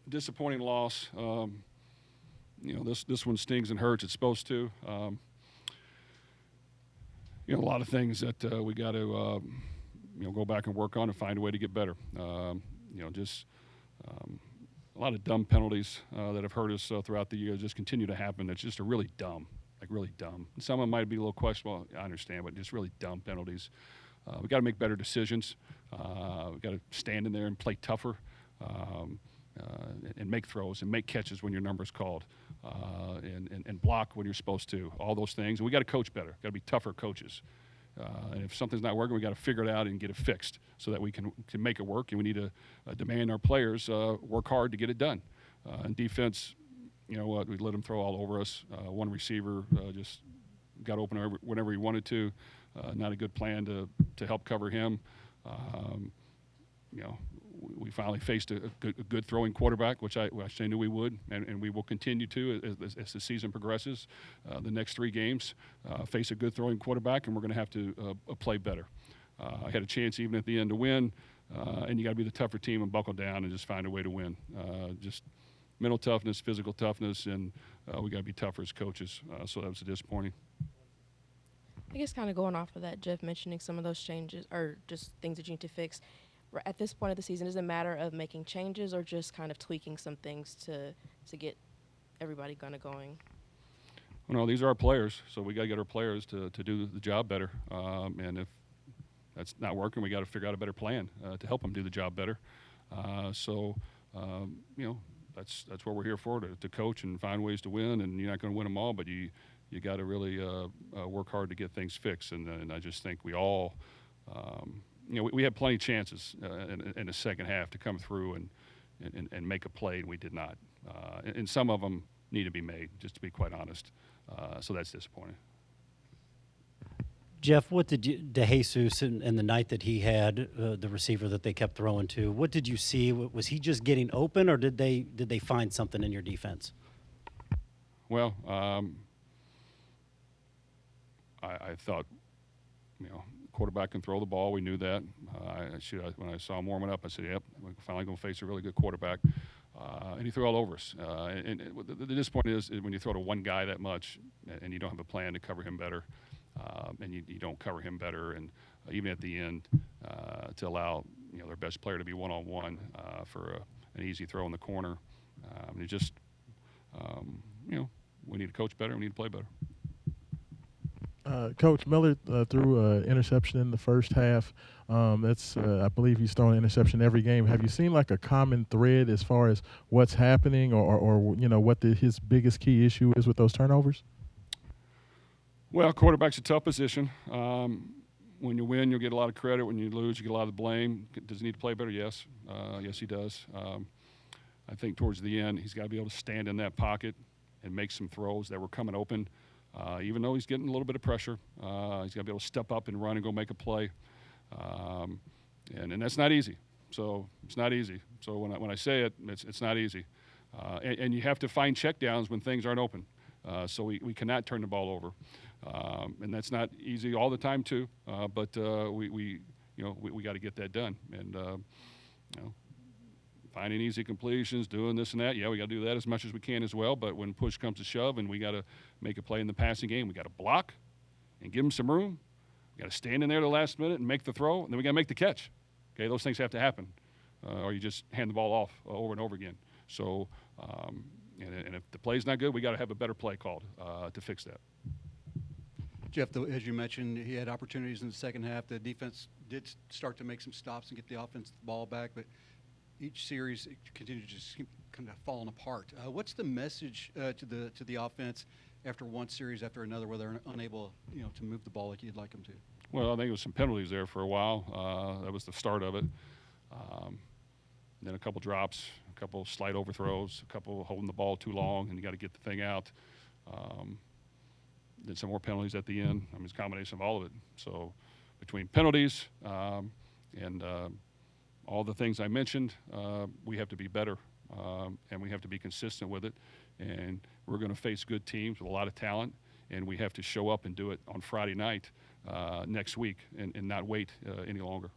disappointing loss. This one stings and hurts. It's supposed to. A lot of things that we got to go back and work on and find a way to get better. Just a lot of dumb penalties that have hurt us throughout the year just continue to happen. That's just really dumb, like really dumb. And some of them might be a little questionable. I understand, but just really dumb penalties. We got to make better decisions. We got to stand in there and play tougher. And make throws and make catches when your number's called, and block when you're supposed to. All those things. And we got to coach better. Got to be tougher coaches. And if something's not working, we got to figure it out and get it fixed so that we can make it work. And we need to demand our players work hard to get it done. And defense, we let them throw all over us. One receiver just got open whenever he wanted to. Not a good plan to help cover him. We finally faced a good throwing quarterback, which I knew we would, and we will continue to as the season progresses. The next 3 games, face a good throwing quarterback, and we're going to have to play better. I had a chance even at the end to win, and you got to be the tougher team and buckle down and just find a way to win. Just mental toughness, physical toughness, and we got to be tougher as coaches. So that was disappointing. I guess kind of going off of that, Jeff mentioning some of those changes or just things that you need to fix. At this point of the season, is it a matter of making changes or just kind of tweaking some things to get everybody kind of going? Well, no, these are our players, so we got to get our players to do the job better. And if that's not working, we got to figure out a better plan to help them do the job better. That's what we're here for, to coach and find ways to win. And you're not going to win them all, but you got to really work hard to get things fixed. And I just think we all. We had plenty of chances in the second half to come through and make a play, and we did not. And some of them need to be made, just to be quite honest. So that's disappointing. Jeff, what did DeJesus in the night that he had, the receiver that they kept throwing to, what did you see? Was he just getting open, or did they find something in your defense? Well, I thought, quarterback can throw the ball. We knew that. When I saw him warming up, I said, yep, we're finally going to face a really good quarterback. And he threw all over us. And the disappointment is when you throw to one guy that much and you don't have a plan to cover him better, and you don't cover him better, and even at the end to allow their best player to be one-on-one for an easy throw in the corner. We need to coach better. We need to play better. Coach Miller threw an interception in the first half. I believe he's throwing an interception every game. Have you seen like a common thread as far as what's happening, or what his biggest key issue is with those turnovers? Well, quarterback's a tough position. When you win, you'll get a lot of credit. When you lose, you get a lot of the blame. Does he need to play better? Yes. Yes, he does. I think towards the end, he's got to be able to stand in that pocket and make some throws that were coming open. Even though he's getting a little bit of pressure, he's got to be able to step up and run and go make a play. And that's not easy. So it's not easy. So when I say it, it's not easy. And you have to find checkdowns when things aren't open. So we cannot turn the ball over. And that's not easy all the time too. But we got to get that done. And finding easy completions, doing this and that. Yeah, we got to do that as much as we can as well. But when push comes to shove and we got to make a play in the passing game, we got to block and give them some room. We got to stand in there the last minute and make the throw, and then we got to make the catch. Okay, those things have to happen, or you just hand the ball off over and over again. So, and if the play's not good, we got to have a better play called to fix that. Jeff, as you mentioned, he had opportunities in the second half. The defense did start to make some stops and get the offense the ball back, but each series it continued to just keep kind of falling apart. What's the message to the offense after one series after another where they're unable to move the ball like you'd like them to? Well, I think it was some penalties there for a while. That was the start of it. Then a couple drops, a couple slight overthrows, a couple holding the ball too long, and you got to get the thing out. Then some more penalties at the end. I mean, it's a combination of all of it. So between penalties and all the things I mentioned, we have to be better, and we have to be consistent with it. And we're going to face good teams with a lot of talent, and we have to show up and do it on Friday night next week and not wait any longer.